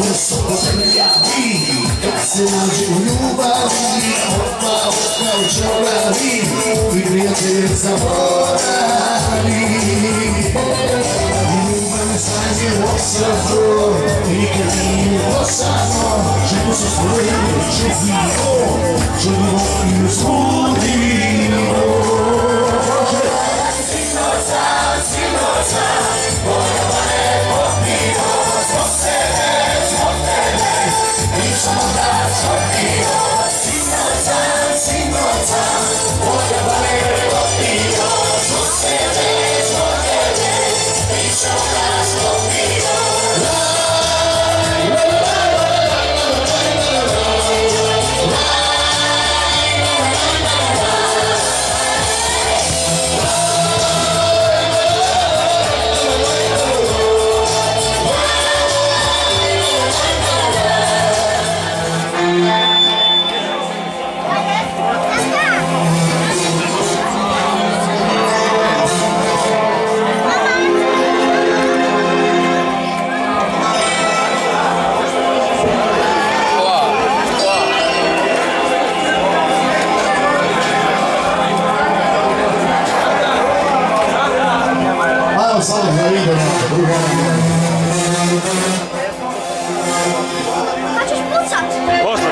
ko su potrjavi, kad se nađe u ljubavi, odmah kao čoravi i prijatelj zaboravi. Ljubav me slađe u srcu, nikad nije posano, ženu su stvorili, želimo i uspudimo. Sinoca, pojava ne popio, zbog sebe, zbog tebe, pričamo da čopio. Sinoca, pojava ne popio, zbog sebe, zbog tebe, pričamo da čopio. Хочешь пуцать? Можно.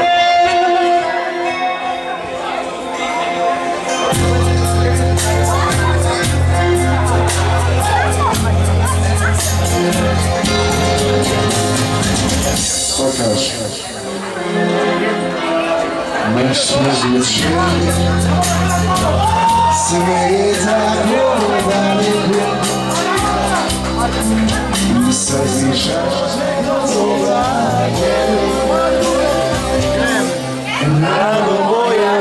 Покажи. Мы смогли светить далеко. Созишь надо моя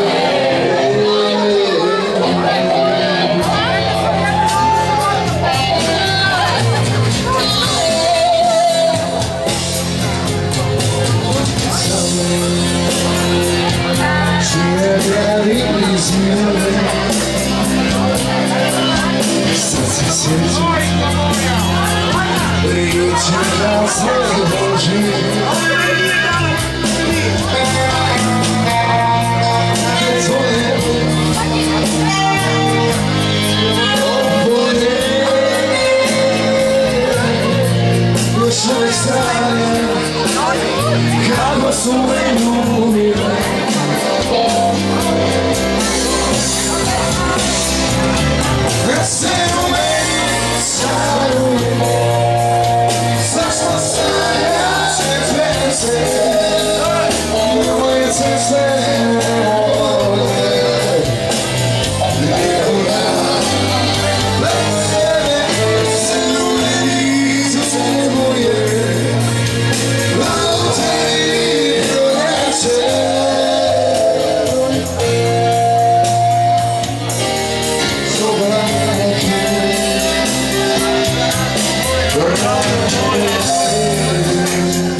тебя измены сердце сердце приютил свой Божий. Kako su me ljubile, kad se u meni stavljuje, zašto stajaće zvijezde, moje ceste vole, nekuda, bez tebe se ljudi se boje.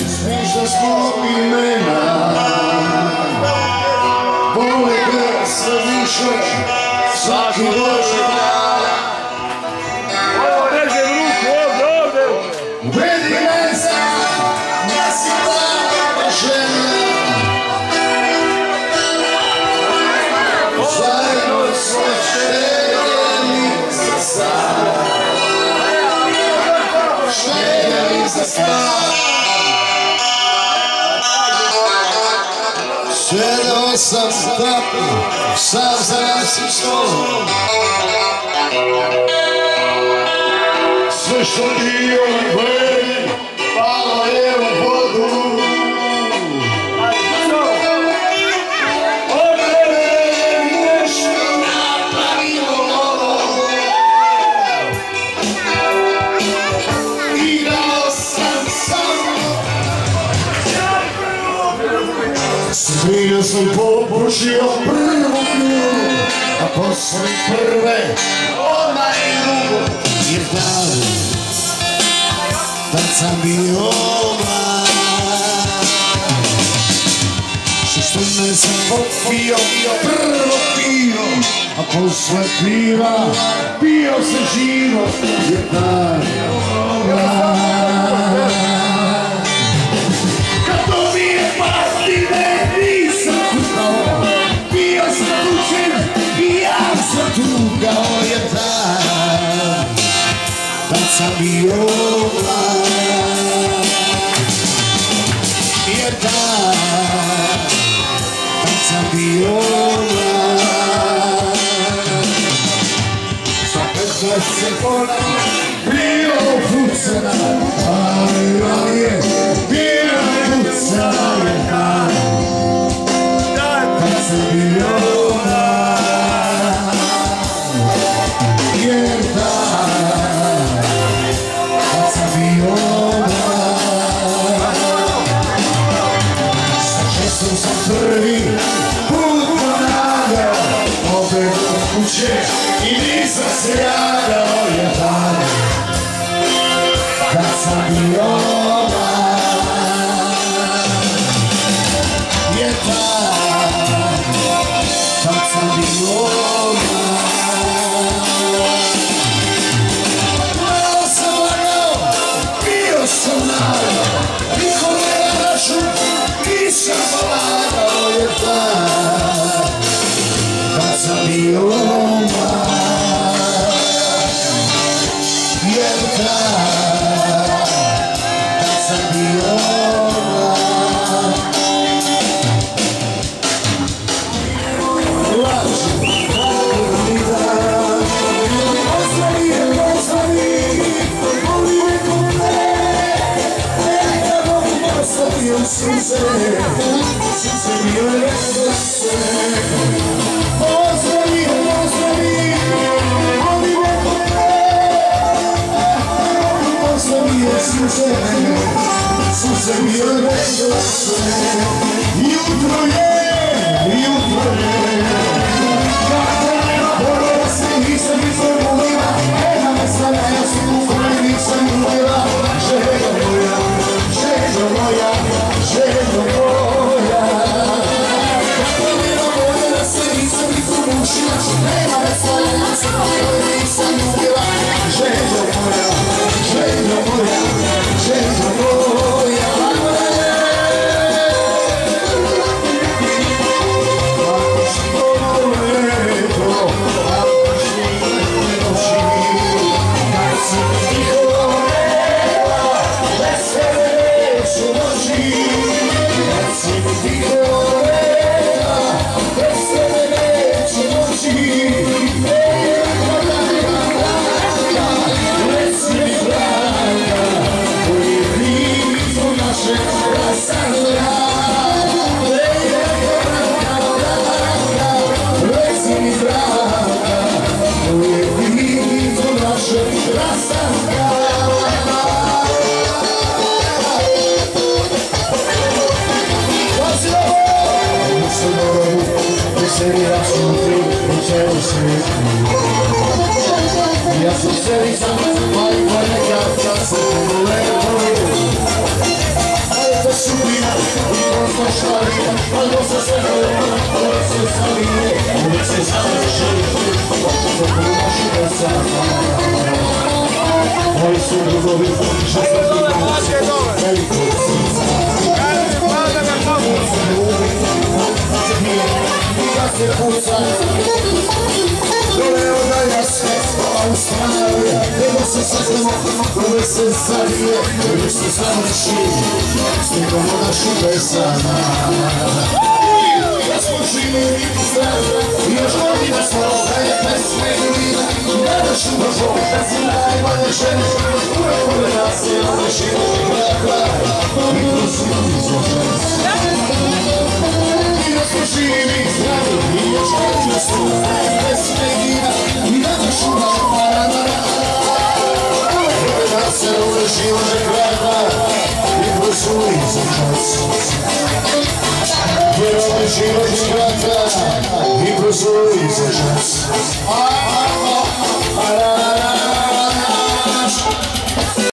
Smišlja smo imena, vole ga sve više, svaki Boži dana. Ovo režem ruku, ovdje. Vedi me znam, ja si plava žena, zajedno smo štedjeli za sad. Štedjeli za sad. Svedao sam tako, sam za nas i stol. Sve što bio i beli, palo je u vodu. Od mene je nešto napravilo ovo. Igrao sam samo. Svinja sam popušio prvu knjigu, a posle prve odmah i drugu. Jer tad sam bio mlad. 16 sam popio prvo pivo, a posle piva pio se život. Jer tad bio mlad, jer kad sam bio mlad, sa 15 sekundi bio pucana, ali je bio pucana jedna, kad sam bio mlad, jer kad sam bio mlad, sa 6 sam prvi put ponavljao, opet od kuće i nisam se javljao, jer kad sam bio mlad, jer kad sam bio mlad, malo sam lagao, bio sam naveo, nikome na račun nisam polagao, jer kad sam bio mlad, jer kad sam bio mlad, laži, kako mi da, ostavi, voli neko me, neka mogu ostavio suze bio rekao se, ostavi, voli neko me, ostavio suze bio rekao se, jutro je, kako nema bolova se nisam izvolila, nema me sada, ja sam u kojoj nisam ulila, želja moja, kako nema bolova se nisam izvolila, nema me sada, ja sam u kojoj nisam ulila, želja moja, ja sam sebi sam, ali ponekad kad se lepo, ali to sudbina i prosto šalina, ali to se sve dobro, uvijek se savije, uvijek se završi, oko to pomaši da sam. Moji su drugovi, što sam bilo, veliko srca. Kad se puca, dole odalja se, a u stranavi, nego se saznamo, uvek se zavije, uvek se završi, snegom našu pesama. Da smo živi i zdravi, i još godina smo, da je pesme i vina, da našu Božu, da si najbolje žene, uvek ove nas je rešimo, i kroz izložen. Da smo živi i zdravi, i još godina smo, da je pesme i vina, i da našu Božu, uvek ove nas je rešimo, i kroz izložen. Vjerovni život je vrata i kroz ulice čas.